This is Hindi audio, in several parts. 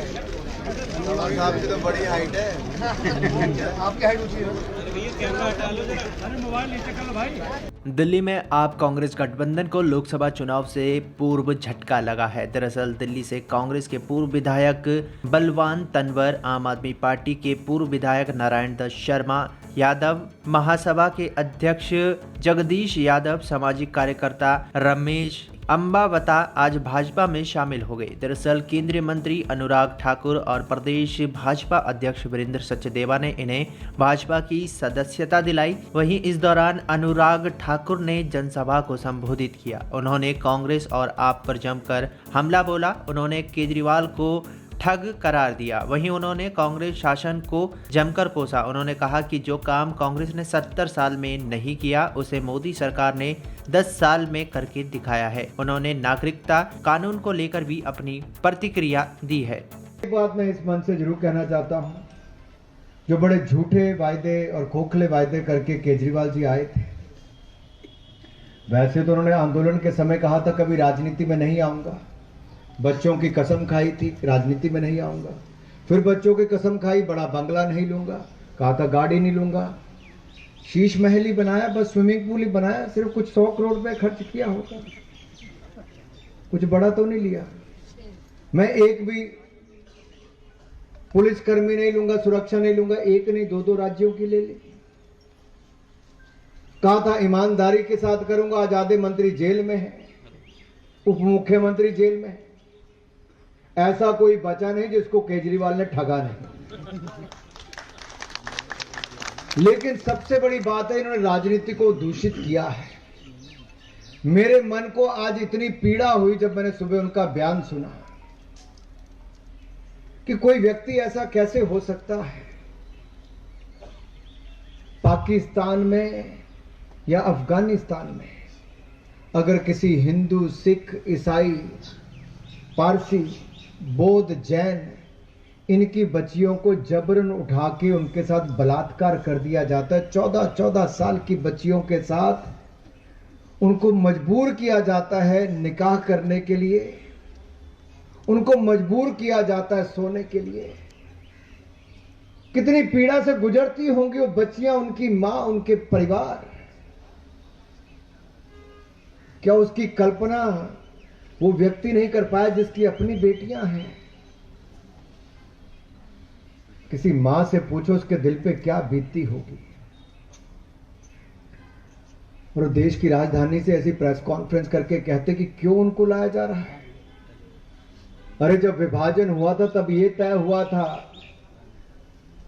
साहब की तो बड़ी हाइट है। आपकी हाइट ऊंची है। दिल्ली में आप कांग्रेस गठबंधन को लोकसभा चुनाव से पूर्व झटका लगा है। दरअसल दिल्ली से कांग्रेस के पूर्व विधायक बलवान तनवर, आम आदमी पार्टी के पूर्व विधायक नारायण दत्त शर्मा यादव, महासभा के अध्यक्ष जगदीश यादव, सामाजिक कार्यकर्ता रमेश अंबावता आज भाजपा में शामिल हो गए। दरअसल केंद्रीय मंत्री अनुराग ठाकुर और प्रदेश भाजपा अध्यक्ष वीरेंद्र सचदेवा ने इन्हें भाजपा की सदस्यता दिलाई। वहीं इस दौरान अनुराग ठाकुर ने जनसभा को संबोधित किया। उन्होंने कांग्रेस और आप पर जमकर हमला बोला। उन्होंने केजरीवाल को ठग करार दिया। वहीं उन्होंने कांग्रेस शासन को जमकर कोसा। उन्होंने कहा कि जो काम कांग्रेस ने 70 साल में नहीं किया, उसे मोदी सरकार ने 10 साल में करके दिखाया है। उन्होंने नागरिकता कानून को लेकर भी अपनी प्रतिक्रिया दी है। एक बात मैं इस मंच से जरूर कहना चाहता हूं, जो बड़े झूठे वायदे और खोखले वायदे करके केजरीवाल जी आए थे, वैसे तो उन्होंने आंदोलन के समय कहा था कभी राजनीति में नहीं आऊंगा, बच्चों की कसम खाई थी राजनीति में नहीं आऊंगा, फिर बच्चों की कसम खाई बड़ा बंगला नहीं लूंगा, कहा था गाड़ी नहीं लूंगा, शीश महल ही बनाया, बस स्विमिंग पूल ही बनाया, सिर्फ कुछ 100 करोड़ रुपए खर्च किया होगा, कुछ बड़ा तो नहीं लिया। मैं एक भी पुलिसकर्मी नहीं लूंगा, सुरक्षा नहीं लूंगा, एक नहीं 2-2 राज्यों की ले ली। कहा था ईमानदारी के साथ करूंगा, आज आधे मंत्री जेल में है, उप मुख्यमंत्री जेल में है, ऐसा कोई बचा नहीं जिसको केजरीवाल ने ठगा नहीं। लेकिन सबसे बड़ी बात है, इन्होंने राजनीति को दूषित किया है। मेरे मन को आज इतनी पीड़ा हुई जब मैंने सुबह उनका बयान सुना कि कोई व्यक्ति ऐसा कैसे हो सकता है, पाकिस्तान में या अफगानिस्तान में अगर किसी हिंदू, सिख, ईसाई, पारसी, बौद्ध, जैन इनकी बच्चियों को जबरन उठा के उनके साथ बलात्कार कर दिया जाता है। 14-14 साल की बच्चियों के साथ उनको मजबूर किया जाता है निकाह करने के लिए, उनको मजबूर किया जाता है सोने के लिए। कितनी पीड़ा से गुजरती होंगी वो बच्चियां, उनकी मां, उनके परिवार। क्या उसकी कल्पना वो व्यक्ति नहीं कर पाया जिसकी अपनी बेटियां हैं? किसी मां से पूछो उसके दिल पे क्या बीतती होगी। और देश की राजधानी से ऐसी प्रेस कॉन्फ्रेंस करके कहते कि क्यों उनको लाया जा रहा है। अरे जब विभाजन हुआ था तब यह तय हुआ था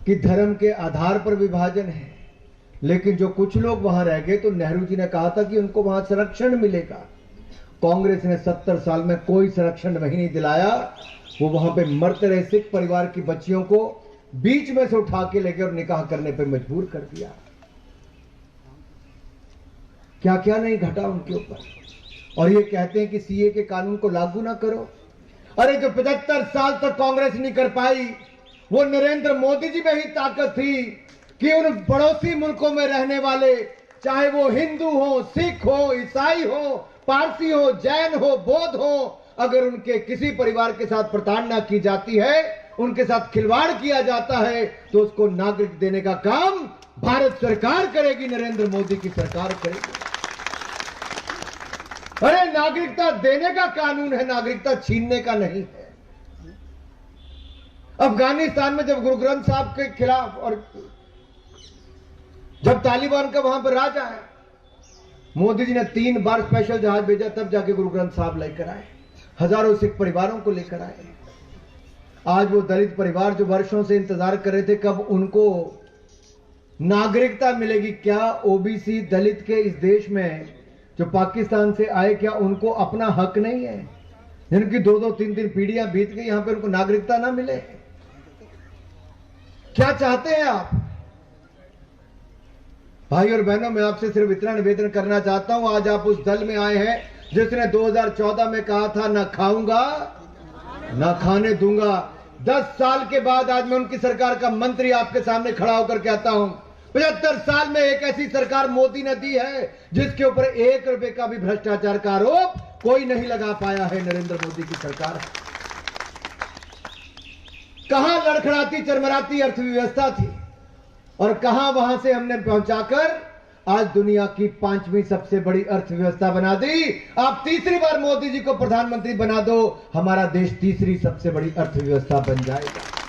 कि धर्म के आधार पर विभाजन है, लेकिन जो कुछ लोग वहां रह गए तो नेहरू जी ने कहा था कि उनको वहां संरक्षण मिलेगा। कांग्रेस ने 70 साल में कोई संरक्षण नहीं दिलाया। वो वहां पे मरते रहे सिख परिवार की बच्चियों को बीच में से उठा के लेकर निकाह करने पे मजबूर कर दिया। क्या क्या नहीं घटा उनके ऊपर। और ये कहते हैं कि सीए के कानून को लागू ना करो। अरे जो 75 साल तक कांग्रेस नहीं कर पाई, वो नरेंद्र मोदी जी में ही ताकत थी कि उन पड़ोसी मुल्कों में रहने वाले, चाहे वो हिंदू हो, सिख हो, ईसाई हो, पारसी हो, जैन हो, बौद्ध हो, अगर उनके किसी परिवार के साथ प्रताड़ना की जाती है, उनके साथ खिलवाड़ किया जाता है, तो उसको नागरिक देने का काम भारत सरकार करेगी, नरेंद्र मोदी की सरकार करेगी। अरे नागरिकता देने का कानून है, नागरिकता छीनने का नहीं है। अफगानिस्तान में जब गुरु ग्रंथ साहब के खिलाफ और जब तालिबान का वहां पर राज आया, मोदी जी ने 3 बार स्पेशल जहाज भेजा, तब जाके गुरु ग्रंथ साहब लेकर आए। हजारों सिख परिवारों को लेकर आए। आज वो दलित परिवार जो वर्षों से इंतजार कर रहे थे कब उनको नागरिकता मिलेगी, क्या ओबीसी दलित के इस देश में जो पाकिस्तान से आए, क्या उनको अपना हक नहीं है? जिनकी 2-2, 3-3 पीढ़ियां बीत गई, यहां पर उनको नागरिकता ना मिले। क्या चाहते हैं आप? भाई और बहनों, मैं आपसे सिर्फ इतना निवेदन करना चाहता हूं, आज आप उस दल में आए हैं जिसने 2014 में कहा था ना खाऊंगा ना खाने दूंगा। 10 साल के बाद आज मैं उनकी सरकार का मंत्री आपके सामने खड़ा होकर कहता हूं, 75 साल में एक ऐसी सरकार मोदी ने दी है जिसके ऊपर 1 रुपए का भी भ्रष्टाचार का आरोप कोई नहीं लगा पाया है। नरेंद्र मोदी की सरकार। कहां लड़खड़ाती चरमराती अर्थव्यवस्था थी और कहां वहां से हमने पहुंचाकर आज दुनिया की 5वीं सबसे बड़ी अर्थव्यवस्था बना दी। आप तीसरी बार मोदी जी को प्रधानमंत्री बना दो, हमारा देश तीसरी सबसे बड़ी अर्थव्यवस्था बन जाएगा।